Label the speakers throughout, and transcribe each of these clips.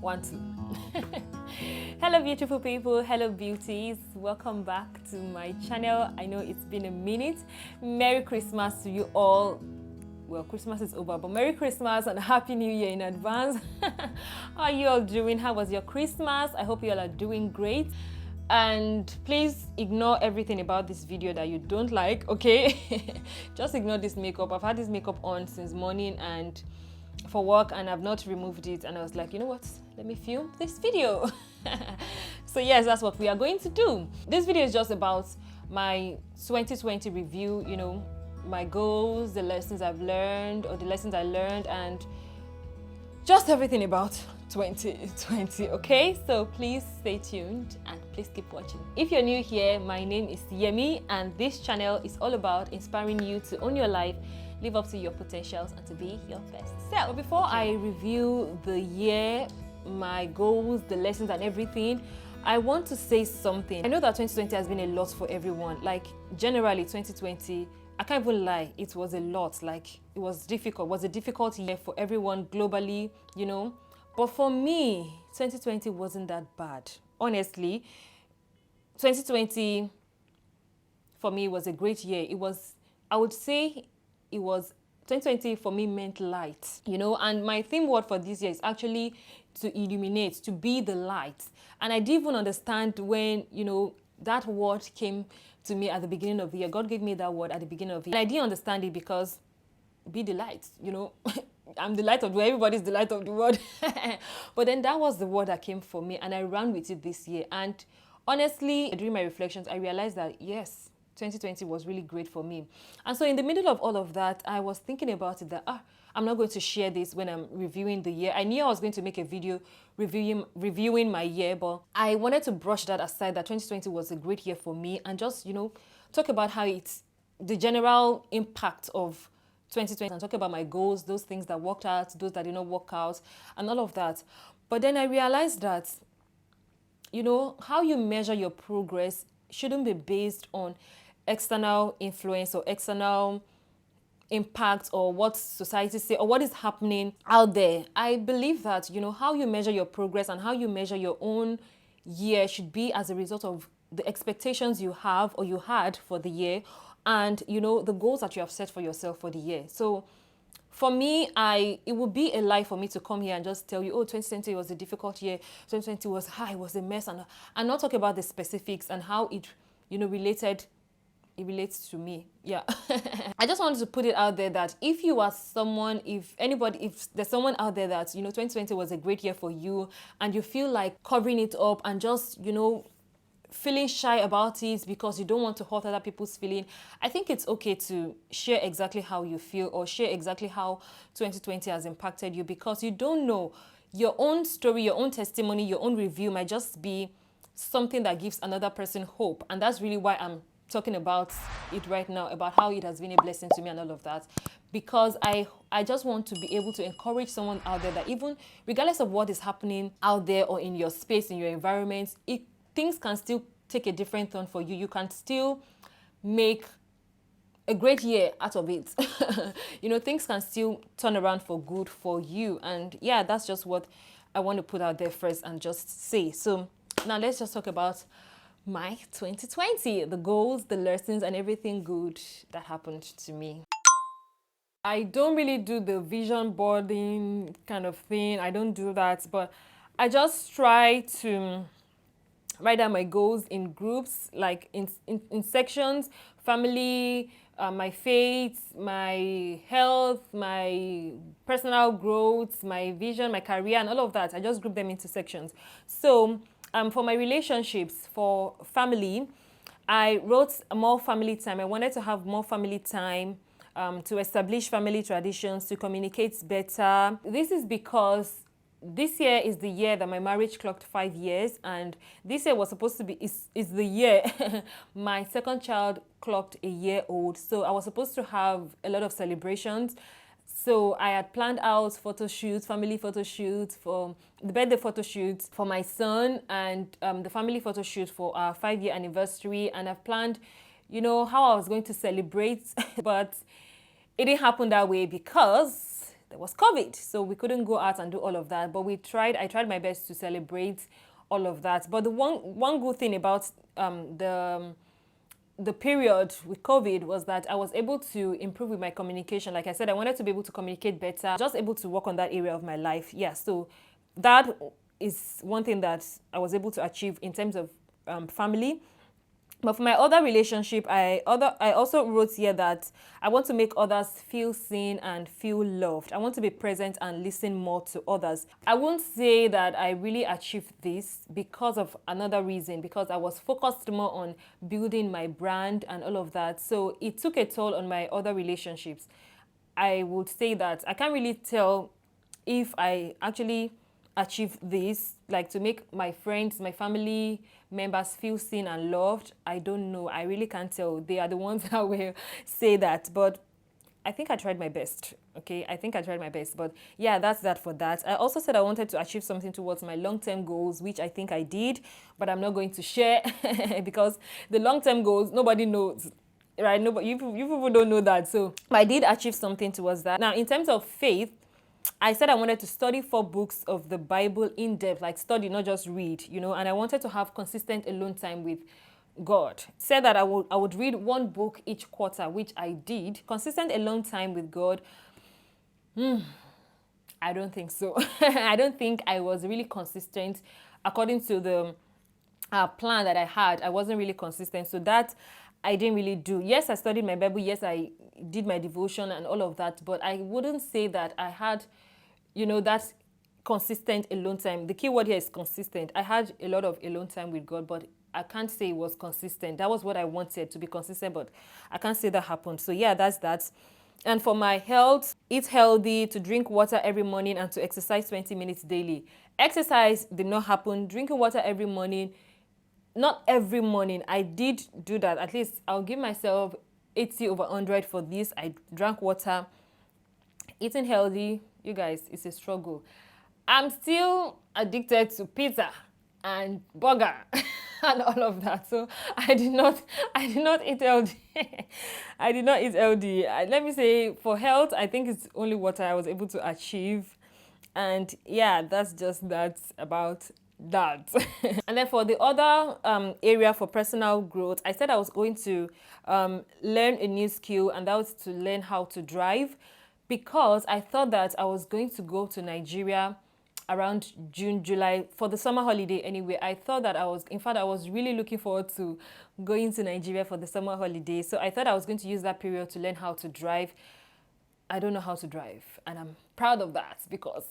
Speaker 1: One, two. Hello beautiful people, hello beauties, welcome back to my channel. I know it's been a minute. Merry Christmas to you all. Well, Christmas is over, but Merry Christmas and Happy New Year in advance. How are you all doing? How was your Christmas? I hope you all are doing great. And please ignore everything about this video that you don't like, okay? Just ignore this makeup. I've had this makeup on since morning and for work, and I've not removed it, and I was like, you know what, let me film this video. So yes, that's what we are going to do. This video is just about my 2020 review, you know, my goals, the lessons I've learned, or the lessons I learned, and just everything about 2020, okay? So please stay tuned and please keep watching. If you're new here, my name is Yemi, and this channel is all about inspiring you to own your life, live up to your potentials, and to be your best self. But before I review the year, my goals, the lessons and everything, I want to say something. I know that 2020 has been a lot for everyone. Like generally 2020, I can't even lie, it was a lot. Like it was difficult. It was a difficult year for everyone globally, you know. But for me, 2020 wasn't that bad. Honestly, 2020 for me was a great year. It was, I would say, 2020 for me meant light, you know, and my theme word for this year is actually to illuminate, to be the light. And I didn't even understand when, you know, that word came to me at the beginning of the year. God gave me that word at the beginning of the year. And I didn't understand it because be the light, you know. I'm the light of the world, everybody's the light of the world. But then that was the word that came for me, and I ran with it this year. And honestly, during my reflections, I realized that yes, 2020 was really great for me. And so in the middle of all of that, I was thinking about it that I'm not going to share this when I'm reviewing the year. I knew I was going to make a video reviewing my year, but I wanted to brush that aside, that 2020 was a great year for me, and just, you know, talk about how it's the general impact of 2020 and talk about my goals, those things that worked out, those that did not work out, and all of that. But then I realized that, you know, how you measure your progress shouldn't be based on external influence or external impact or what society say or what is happening out there. I believe that, you know, how you measure your progress and how you measure your own year should be as a result of the expectations you have or you had for the year, and, you know, the goals that you have set for yourself for the year. So for me, it would be a lie for me to come here and just tell you, oh, 2020 was a difficult year, 2020 was high, it was a mess, and not talk about the specifics and how it, you know, it relates to me. Yeah. I just wanted to put it out there that if you are someone, if there's someone out there that, you know, 2020 was a great year for you and you feel like covering it up and just, you know, feeling shy about it because you don't want to hurt other people's feeling, I think it's okay to share exactly how you feel or share exactly how 2020 has impacted you, because you don't know, your own story, your own testimony, your own review might just be something that gives another person hope. And that's really why I'm talking about it right now, about how it has been a blessing to me and all of that, because I just want to be able to encourage someone out there that even regardless of what is happening out there or in your space, in your environment, things can still take a different turn for you. You can still make a great year out of it. You know, things can still turn around for good for you. And yeah, that's just what I want to put out there first and just say. So now let's just talk about my 2020, the goals, the lessons, and everything good that happened to me. I don't really do the vision boarding kind of thing. I don't do that, but I just try to write down my goals in groups, like in sections: family, my faith, my health, my personal growth, my vision, my career, and all of that. I just group them into sections. So for my relationships, for family, I wrote more family time. I wanted to have more family time, to establish family traditions, to communicate better. This is because this year is the year that my marriage clocked 5 years, and this year was supposed to be is the year my second child clocked a year old. So I was supposed to have a lot of celebrations. So I had planned out photo shoots, family photo shoots, for the birthday photo shoots for my son, and the family photo shoot for our 5-year anniversary. And I've planned, you know, how I was going to celebrate, but it didn't happen that way because there was COVID, so we couldn't go out and do all of that. But I tried my best to celebrate all of that. But the one good thing about the period with COVID was that I was able to improve with my communication. Like I said, I wanted to be able to communicate better, just able to work on that area of my life. Yeah, so that is one thing that I was able to achieve in terms of family. But for my other relationship, I also wrote here that I want to make others feel seen and feel loved. I want to be present and listen more to others. I won't say that I really achieved this because of another reason, because I was focused more on building my brand and all of that. So it took a toll on my other relationships. I would say that I can't really tell if I actually achieve this, like to make my friends, my family members feel seen and loved. I don't know. I really can't tell. They are the ones that will say that. But I think I tried my best. Okay, I think I tried my best. But yeah, that's that for that. I also said I wanted to achieve something towards my long-term goals, which I think I did, but I'm not going to share because the long-term goals, nobody knows. Right? Nobody, you people don't know that. So I did achieve something towards that. Now, in terms of faith, I said I wanted to study 4 books of the Bible in depth, like study, not just read, and I wanted to have consistent alone time with God. Said that I would read 1 book each quarter, which I did. Consistent alone time with God. I don't think so. I don't think I was really consistent according to the plan that I had. I wasn't really consistent. So that I didn't really do. Yes, I studied my Bible. Yes, I did my devotion and all of that. But I wouldn't say that I had, that consistent alone time. The key word here is consistent. I had a lot of alone time with God, but I can't say it was consistent. That was what I wanted, to be consistent, but I can't say that happened. So yeah, that's that. And for my health, eat healthy, to drink water every morning, and to exercise 20 minutes daily. Exercise did not happen. Drinking water every morning, not every morning. I did do that. At least I'll give myself 80 over 100 for this. I drank water. Eating healthy, you guys, it's a struggle. I'm still addicted to pizza and burger and all of that. So I did not eat healthy. I did not eat healthy. Let me say, for health, I think it's only what I was able to achieve. And yeah, that's just that about that. And then for the other area for personal growth, I said I was going to learn a new skill, and that was to learn how to drive, because I thought that I was going to go to Nigeria around June, July for the summer holiday anyway. I thought that I was really looking forward to going to Nigeria for the summer holiday. So I thought I was going to use that period to learn how to drive. I don't know how to drive, and I'm proud of that because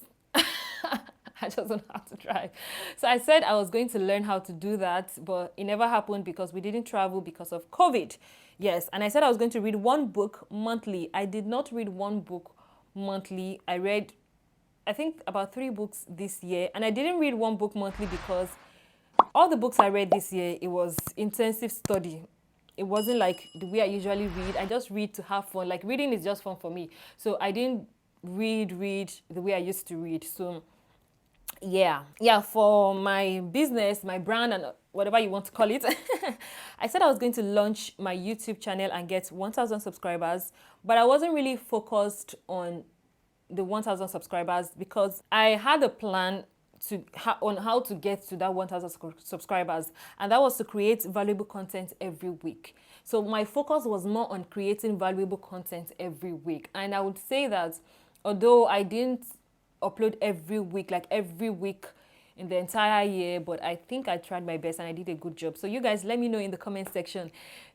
Speaker 1: I just don't know how to drive. So I said I was going to learn how to do that, but it never happened because we didn't travel because of COVID. Yes, and I said I was going to read 1 book monthly. I did not read 1 book monthly. I read, I think, about 3 books this year, and I didn't read 1 book monthly because all the books I read this year, it was intensive study. It wasn't like the way I usually read. I just read to have fun. Like, reading is just fun for me. So I didn't read the way I used to read. So yeah, for my business, my brand, and whatever you want to call it, I said I was going to launch my YouTube channel and get 1,000 subscribers, but I wasn't really focused on the 1,000 subscribers because I had a plan on how to get to that 1,000 subscribers, and that was to create valuable content every week. So my focus was more on creating valuable content every week. And I would say that although I didn't upload every week in the entire year, but I think I tried my best and I did a good job. So you guys, let me know in the comment section,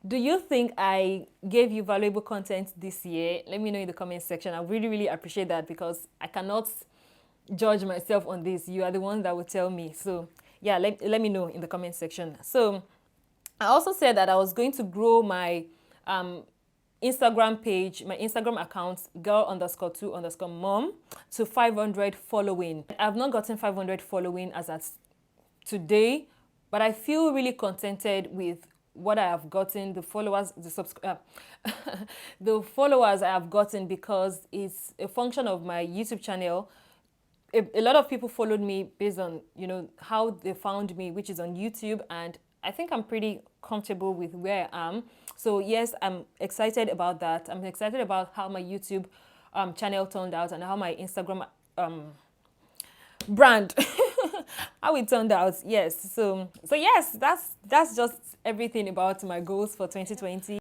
Speaker 1: do you think I gave you valuable content this year? Let me know in the comment section. I really appreciate that because I cannot judge myself on this. You are the ones that will tell me. So yeah, let me know in the comment section. So I also said that I was going to grow my Instagram page, my Instagram account, girl_2_mom, to 500 following. I've not gotten 500 following as at today, but I feel really contented with what I have gotten, the followers, the followers I have gotten, because it's a function of my YouTube channel. A lot of people followed me based on, how they found me, which is on YouTube, and I think I'm pretty comfortable with where I am. So yes, I'm excited about that. I'm excited about how my YouTube channel turned out and how my Instagram brand how it turned out. Yes, so yes, that's just everything about my goals for 2020.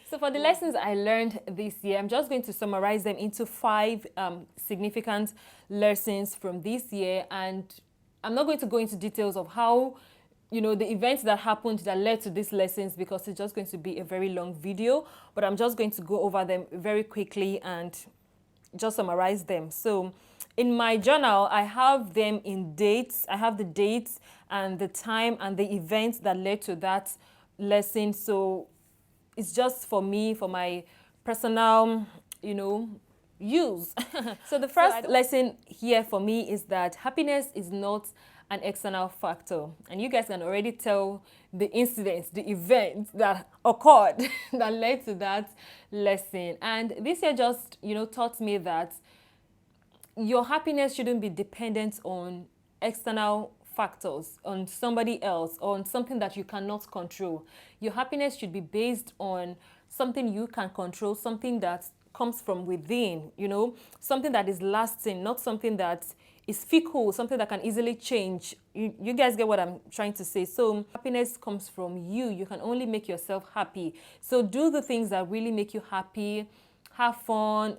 Speaker 1: So for the lessons I learned this year, I'm just going to summarize them into 5 significant lessons from this year, and I'm not going to go into details of how, the events that happened that led to these lessons, because it's just going to be a very long video, but I'm just going to go over them very quickly and just summarize them. So in my journal, I have them in dates. I have the dates and the time and the events that led to that lesson. So it's just for me, for my personal, use. So the first lesson here for me is that happiness is not an external factor. And you guys can already tell the incidents, the events that occurred that led to that lesson. And this year just, taught me that your happiness shouldn't be dependent on external factors, on somebody else, on something that you cannot control. Your happiness should be based on something you can control, something that comes from within, something that is lasting, not something that is fickle, something that can easily change. You guys get what I'm trying to say. So happiness comes from you. You can only make yourself happy. So do the things that really make you happy, have fun,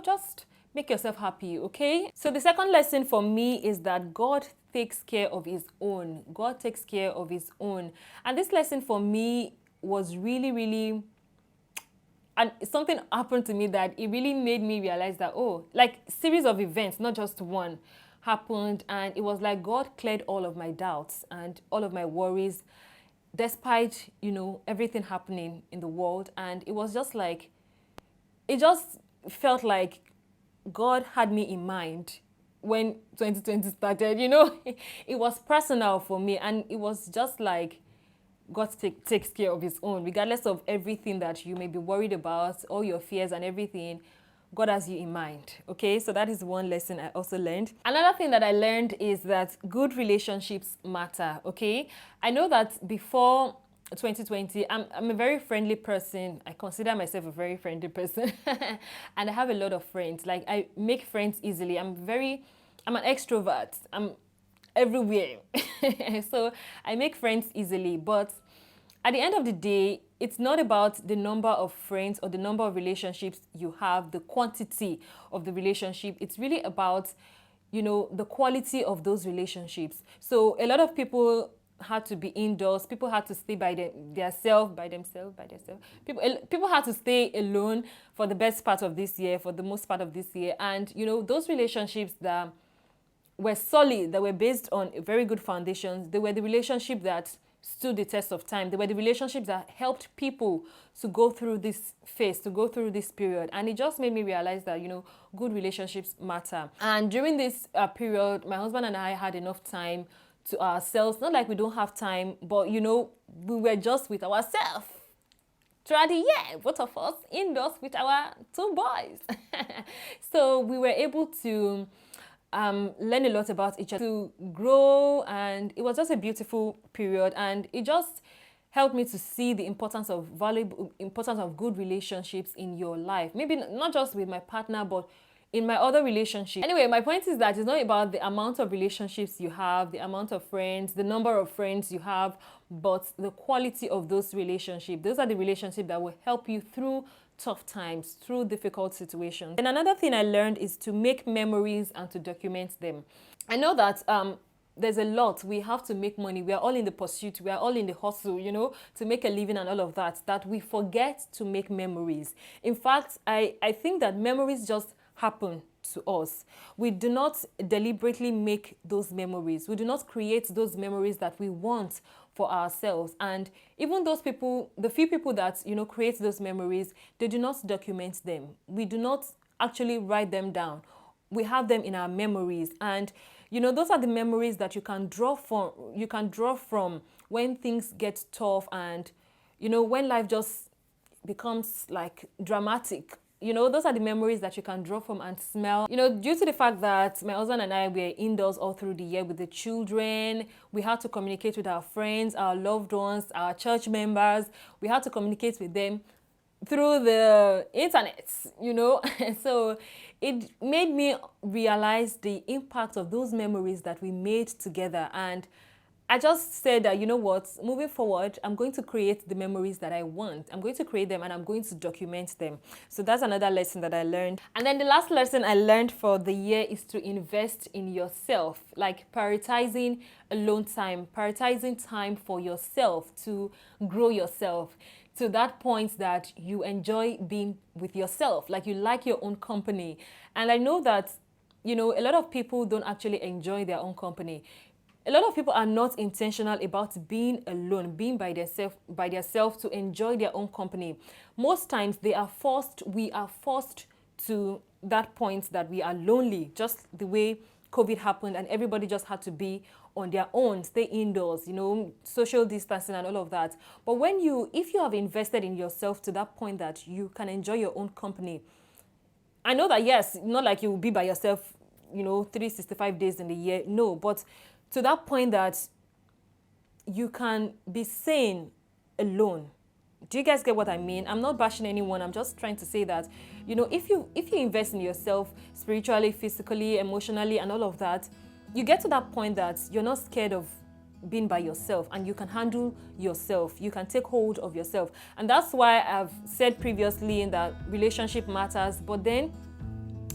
Speaker 1: just make yourself happy, okay? So the second lesson for me is that God takes care of his own. God takes care of his own. And this lesson for me was really, really, and something happened to me that it really made me realize that, like series of events, not just one, happened. And it was like God cleared all of my doubts and all of my worries, despite, everything happening in the world. And it was just like, it just felt like God had me in mind when 2020 started, it was personal for me, and it was just like God takes care of his own, regardless of everything that you may be worried about, all your fears and everything. God has you in mind, okay? So that is one lesson I also learned. Another thing that I learned is that good relationships matter, okay? I know that before 2020, I'm a very friendly person. I consider myself a very friendly person. And I have a lot of friends. Like, I make friends easily. I'm an extrovert. I'm everywhere. So I make friends easily. But at the end of the day, it's not about the number of friends or the number of relationships you have, the quantity of the relationship. It's really about, the quality of those relationships. So a lot of people had to be indoors. People had to stay by themselves. People had to stay alone for the best part of this year, for the most part of this year. And, those relationships that were solid, that were based on very good foundations, they were the relationship that stood the test of time. They were the relationships that helped people to go through this phase, to go through this period. And it just made me realize that, good relationships matter. And during this period, my husband and I had enough time to ourselves. Not like we don't have time, but, we were just with ourselves throughout the year, both of us indoors with our 2 boys. So we were able to learn a lot about each other, to grow, and it was just a beautiful period. And it just helped me to see the importance of good relationships in your life. Maybe not just with my partner, but in my other relationships. Anyway, my point is that it's not about the amount of relationships you have, the amount of friends, the number of friends you have, but the quality of those relationships. Those are the relationships that will help you through tough times, through difficult situations. And another thing I learned is to make memories and to document them. I know that there's a lot. We have to make money. We are all in the pursuit. We are all in the hustle, to make a living and all of that we forget to make memories. In fact, I think that memories just happen to us. We do not deliberately make those memories. We do not create those memories that we want for ourselves. And even those people, the few people that, create those memories, they do not document them. We do not actually write them down. We have them in our memories. And, those are the memories that you can draw from when things get tough and, when life just becomes like dramatic. Those are the memories that you can draw from and smell. Due to the fact that my husband and I were indoors all through the year with the children, we had to communicate with our friends, our loved ones, our church members. We had to communicate with them through the internet, you know. So it made me realize the impact of those memories that we made together. And I just said that, you know what, moving forward, I'm going to create the memories that I want. I'm going to create them and I'm going to document them. So that's another lesson that I learned. And then the last lesson I learned for the year is to invest in yourself, like prioritizing alone time, prioritizing time for yourself to grow yourself to that point that you enjoy being with yourself, like you like your own company. And I know that, you know, a lot of people don't actually enjoy their own company. A lot of people are not intentional about being alone, being by themselves to enjoy their own company. Most times we are forced to that point that we are lonely, just the way COVID happened and everybody just had to be on their own, stay indoors, you know, social distancing and all of that. But if you have invested in yourself to that point that you can enjoy your own company, I know that, yes, not like you will be by yourself, you know, 365 days in the year. No, but to that point that you can be sane alone. Do you guys get what I mean? I'm not bashing anyone. I'm just trying to say that, you know, if you invest in yourself spiritually, physically, emotionally, and all of that, you get to that point that you're not scared of being by yourself and you can handle yourself. You can take hold of yourself. And that's why I've said previously that relationship matters, but then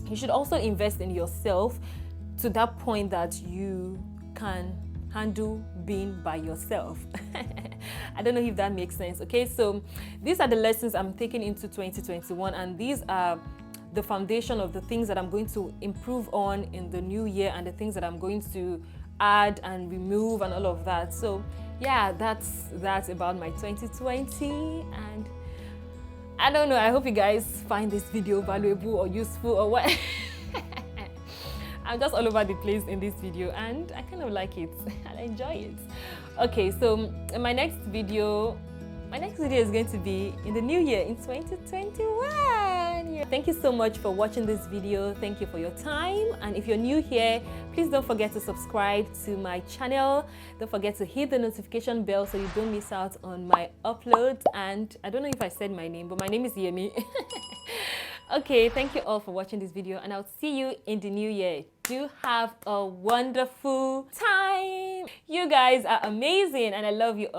Speaker 1: you should also invest in yourself to that point that you can handle being by yourself. I don't know if that makes sense. Okay, so these are the lessons I'm taking into 2021, and these are the foundation of the things that I'm going to improve on in the new year and the things that I'm going to add and remove and all of that. So yeah, that's about my 2020. And I don't know, I hope you guys find this video valuable or useful or what. I'm just all over the place in this video and I kind of like it. I enjoy it. Okay, so in my next video is going to be in the new year, in 2021. Yeah. Thank you so much for watching this video. Thank you for your time. And if you're new here, please don't forget to subscribe to my channel. Don't forget to hit the notification bell so you don't miss out on my uploads. And I don't know if I said my name, but my name is Yemi. Okay, thank you all for watching this video and I'll see you in the new year. Do have a wonderful time. You guys are amazing and I love you all.